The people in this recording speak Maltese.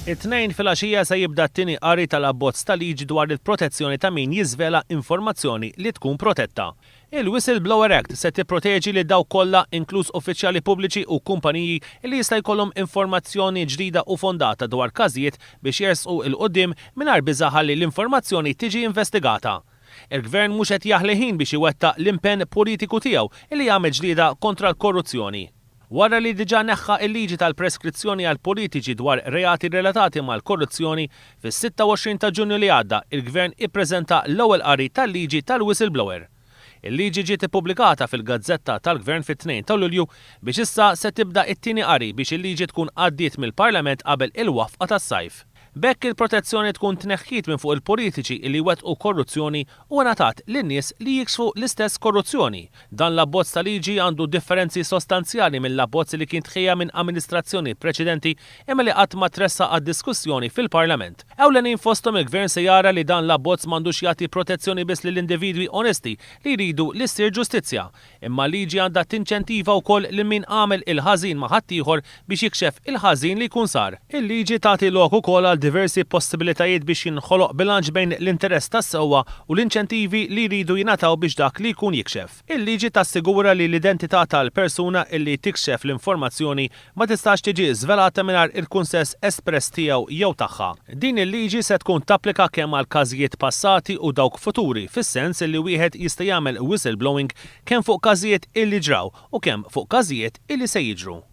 It-tnejn filgħaxija se jibda t-tieni qari tal-abbozz ta' liġi dwar il-protezzjoni ta' min jiżvela informazzjoni li tkun protetta. Il-Whistleblower Act se tipproteġi lil dawk kollha inkluż uffiċjali pubbliċi u kumpaniji li jista' jkollhom informazzjoni ġdida u fondata dwar każijiet biex jersqu il qudiem mingħajr biża' ħalli l-informazzjoni tiġi investigata. Il-Gvern mhux qed jaħli ħin biex iwettaq l-impenn politiku tiegħu li jagħmel ġlieda kontra l-korruzzjoni. Wara li diġà neħħa il-liġi tal-preskrizzjoni għal politiċi dwar reati relatati mal-korruzzjoni, fis-26 ta' Ġunju li għadda, il-Gvern ippreżenta l-ewwel qari tal-liġi tal-whistleblower. Il-liġi ġiet ippubblikata fil-Gazzetta tal-Gvern fit-2 ta' Lulju biex issa se tibda it-tieni qari biex il-liġi tkun għaddiet mill-Parlament qabel il-wafqa tas-sajf. Bekk il-protezzjoni tkun tneħħit minn fuq il-politiċi li wettqu korruzzjoni u ngħatat lin-nies li jiksfu l-istess korruzzjoni. Dan l-abbozz ta' liġi għandu differenzi sostanzjali mill-abbozz li kien tħejja minn amministrazzjoni preċedenti imma li qatt ma tressa għad-diskussjoni fil-Parlament. Ewlenin fosthom il-Gvern se jara li dan l-abbozz m'għandux jagħti protezzjoni biss lill-individwi onesti li jridu li ssir ġustizzja, imma liġi għandha tinċentiva wkoll lil min għamel il-ħażin ma' ħaddieħor biex jikxef il-ħażin li jkun sar. Il-liġi tagħti lok ukoll għal diversi possibilitajiet biex jinħoloq bilanċ bejn l-interess tas-sewwa u l-inċentivi li jridu jingħataw biex dak li jkun jikxef. Il-liġi tassigura li l-identità tal-persuna illi tikxef l-informazzjoni ma tistax tiġi żvelata mingħajr il-kunsess espress tiegħu jew tagħha. Din il-liġi se tkun tapplika kemm għal każijiet passati u dawk futuri, fis-sens li wieħed jista' jagħmel whistleblowing kemm fuq każijiet illi ġraw u kemm fuq każijiet illi se jiġru.